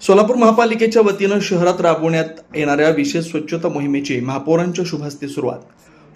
सोलापूर महापालिकेच्या वतीनं शहरात राबवण्यात येणाऱ्या विशेष स्वच्छता मोहिमेची महापौरांच्या शुभ हस्ते सुरुवात.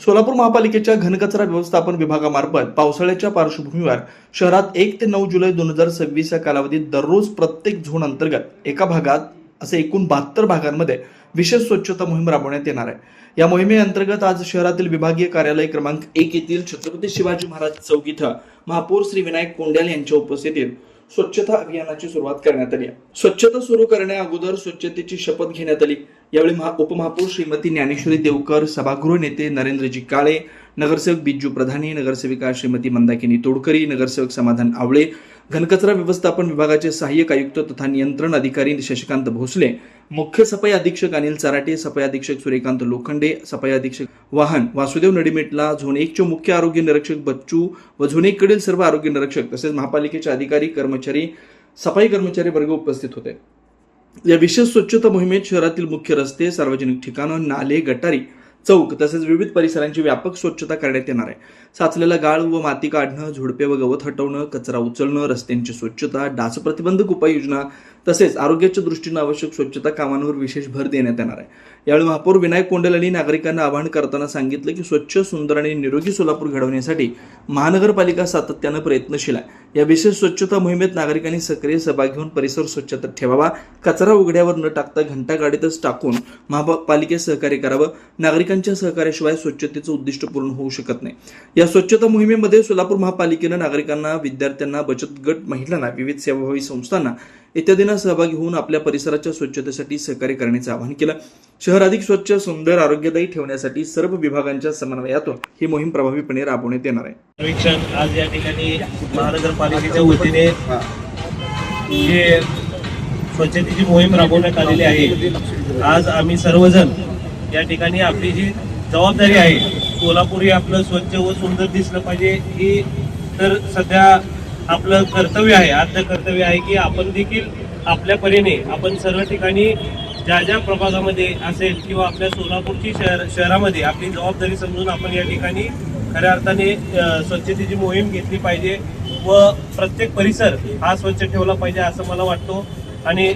सोलापूर महापालिकेच्या घनकचरा व्यवस्थापन विभागामार्फत पावसाळ्याच्या पार्श्वभूमीवर शहरात 1 ते 9 जुलै 2026 या कालावधीत दररोज प्रत्येक झोन अंतर्गत एका भागात असे एकूण 72 भागांमध्ये विशेष स्वच्छता मोहीम राबवण्यात येणार आहे. या मोहिमेअंतर्गत आज शहरातील विभागीय कार्यालय क्रमांक 1 येथील छत्रपती शिवाजी महाराज चौक इथं महापौर श्री विनायक कोंड्याल यांच्या उपस्थितीत स्वच्छता अभियानाची सुरुवात करण्यात आली. स्वच्छता सुरू करण्या अगोदर स्वच्छतेची शपथ घेण्यात आली. यावेळी उपमहापौर श्रीमती ज्ञानेश्वरी देवकर, सभागृह नेते नरेंद्रजी काळे, नगरसेवक बिज्जू प्रधानी, नगरसेविका श्रीमती मंदाकिनी तोडकरी, नगरसेवक समाधान आवळे, घनकचरा व्यवस्थापन विभागाचे सहाय्यक आयुक्त तथा नियंत्रण अधिकारी शशिकांत भोसले, मुख्य सफाई अधीक्षक अनिल चराटे, सफाई अधीक्षक सूर्यकांत लोखंडे, सफाई अधीक्षक वाहन वासुदेव नडीमेटला, झोन 1 चे मुख्य आरोग्य निरीक्षक बच्चू व झोन 1 कडील सर्व आरोग्य निरीक्षक तसेच महापालिकेचे अधिकारी, कर्मचारी, सफाई कर्मचारी वर्ग उपस्थित होते. या विशेष स्वच्छता मोहिमेत शहरातील मुख्य रस्ते, सार्वजनिक ठिकाणं, नाले, गटारी, चौक तसेच विविध परिसरांची व्यापक स्वच्छता करण्यात येणार आहे. साचलेला गाळ व माती काढणं, झुडपे व गवत हटवणं, कचरा उचलणं, रस्त्यांची स्वच्छता, डास प्रतिबंधक उपाययोजना तसेच आरोग्याच्या दृष्टीने आवश्यक स्वच्छता कामांवर विशेष भर देण्यात येणार आहे. यावेळी महापौर विनायक कोंड्याल यांनी नागरिकांना आवाहन करताना सांगितलं की स्वच्छ, सुंदर आणि निरोगी सोलापूर घडवण्यासाठी महानगरपालिका सातत्यानं प्रयत्नशील आहे. या विशेष स्वच्छता मोहिमेत नागरिकांनी सक्रिय सहभाग घेऊन परिसर स्वच्छता ठेवावा. कचरा उघड्यावर न टाकता घंटा गाडीतच टाकून महापालिकेस सहकार्य करावं. नागरिकांच्या सहकार्याशिवाय स्वच्छतेचं उद्दिष्ट पूर्ण होऊ शकत नाही. या स्वच्छता मोहिमेमध्ये सोलापूर महापालिकेनं नागरिकांना, विद्यार्थ्यांना, बचत गट, महिलांना, विविध सेवाभावी संस्थांना इत्यादींना सहभागी होऊन आपल्या परिसराच्या स्वच्छतेसाठी सहकार्य करण्याचं आवाहन केलं. शहर अधिक स्वच्छ, सुंदर, आरोग्यदायी ठेवण्यासाठी सर्व विभागांच्या समन्वयातून ही मोहीम प्रभावीपणे राबवण्यात येणार आहे. सर्वेक्षण आज या ठिकाणी महानगरपालिकेच्या वतीने जे स्वच्छतेची मोहीम राबवण्यात आलेली आहे. आज आम्ही सर्वजण या ठिकाणी आपली जी जबाबदारी आहे, सोलापूर हे आपलं स्वच्छ व सुंदर दिसलं पाहिजे, ही तर सध्या आपलं कर्तव्य आहे, आद्य कर्तव्य आहे की आपण देखील आपल्या परीने आपण सर्व ठिकाणी ज्या ज्या प्रभागामध्ये असेल किंवा आपल्या सोलापूरची शहरामध्ये आपली जबाबदारी समजून आपण या ठिकाणी खऱ्या अर्थाने स्वच्छतेची मोहीम घेतली पाहिजे व प्रत्येक परिसर हा स्वच्छ ठेवला पाहिजे असं मला वाटतो. आणि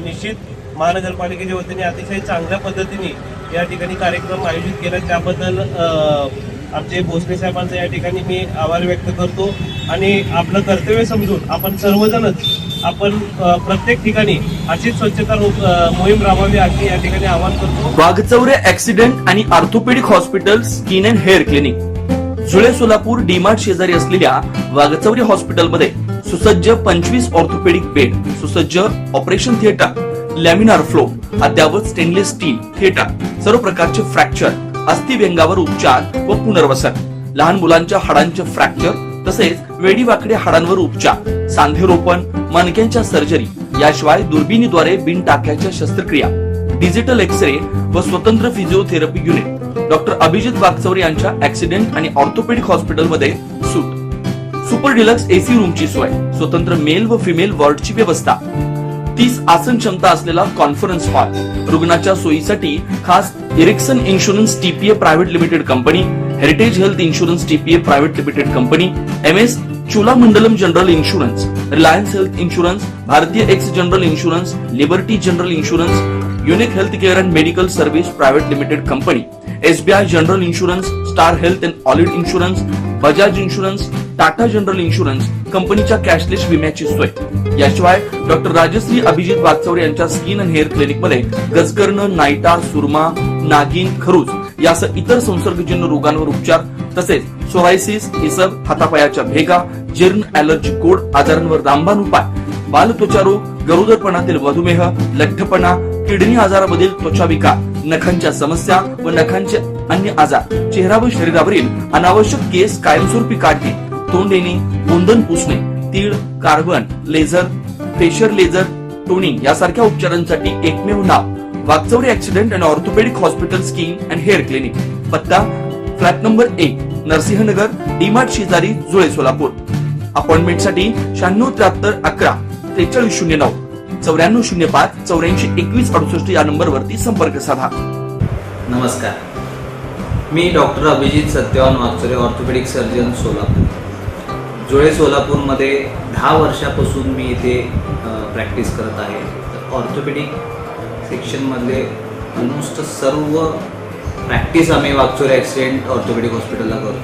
निश्चित महानगरपालिकेच्या वतीने अतिशय चांगल्या पद्धतीने या ठिकाणी कार्यक्रम आयोजित केला, त्याबद्दल आमचे भोसले साहेबांचा या ठिकाणी मी आभार व्यक्त करतो. आणि आपलं कर्तव्य समजून आपण सर्वजणच आपण प्रत्येक ठिकाणी अशीच स्वच्छता मोहीम राबवावी अशी या ठिकाणी आवाहन करतो. वाघचौरे ऍक्सिडेंट आणि orthopaedic hospital, skin and hair clinic, जुळे सोलापूर डीमार्ट शेजारी असलेल्या वाघचौरे हॉस्पिटलमध्ये सुसज्ज 25 ऑर्थोपेडिक बेड, सुसज्ज ऑपरेशन थिएटर, लॅमिनार फ्लो, अद्यावत स्टेनलेस स्टील थिएटर, सर्व प्रकारचे फ्रॅक्चर, अस्थिव्यंगावर उपचार व पुनर्वसन, लहान मुलांच्या हाडांचे फ्रॅक्चर तसेच वेडीवाकड्या हाडांवर उपचार, सांधेरोपण, मणक्यांच्या सर्जरी, याशिवाय दुर्बिणीद्वारे बिन टाक्याच्या शस्त्रक्रिया, डिजिटल एक्सरे व स्वतंत्र physiotherapy unit. Doctor Abhijit Waghchaure यांच्या ऍक्सिडेंट आणि ऑर्थोपेडिक हॉस्पिटलमध्ये सूट, सुपर डिलक्स एसी रूमची सोय, स्वतंत्र मेल व फिमेल वॉर्डची व्यवस्था, 30 आसन क्षमता असलेला कॉन्फरन्स हॉल, रुग्णाच्या सोयीसाठी खास Ericson insurance TPA private limited company, heritage health insurance TPA private limited company, MS Cholamandalam general insurance, Reliance health insurance, Bharti AXA general insurance, Liberty general insurance, unique health care and medical service private limited company, SBI general insurance, star health and allied insurance, Bajaj insurance, Tata general insurance कंपनीच्या cashless विम्याची सोय. याशिवाय doctor Rajshri Abhijit Waghchaure यांच्या skin and hair clinic मध्ये गजकर्ण, नायटा, सुरमा, नागिन, खरूज यासह इतर संसर्गजन्य रोगांवर उपचार तसेच सोरायसिस, इसब, हातापायाच्या भेगा, जीर्ण, ॲलर्जी, कोड आजारांवर रामबाण उपाय, बालत्वचारोग, गरोदरपणातील मधुमेह, लठ्ठपणा, किडनी आजारामधील त्वचा विकार, नखांच्या समस्या व नखांचे अन्य आजार, चेहरा व शरीरावरील अनावश्यक केस कायमस्वरूपी काढणे, तोंड येणे, गोंधन पुसणे, तीळ, carbon, laser, facial laser, toning यासारख्या उपचारांसाठी एकमेव नाव Waghchaure accident and orthopaedic hospital, skin and hair clinic. पत्ता फ्लॅट नंबर 1, नरसिंहनगर, डीमार्ट शेजारी, जुळे सोलापूर. अपॉइंटमेंटसाठी 9673 11 4309 9405 84 21 68 या नंबरवरती संपर्क साधा. नमस्कार, मी doctor Abhijit Satyawan Waghchaure, orthopaedic surgeon, Solapur. Jule सोलापूरमध्ये 10 वर्षापासून मी इथे प्रॅक्टिस करत आहे. ऑर्थोपेडिक सेक्शनमधले ऑलमोस्ट सर्व प्रॅक्टिस आम्ही वागचोरे ॲक्सिडेंट ऑर्थोपेडिक हॉस्पिटलला करतो.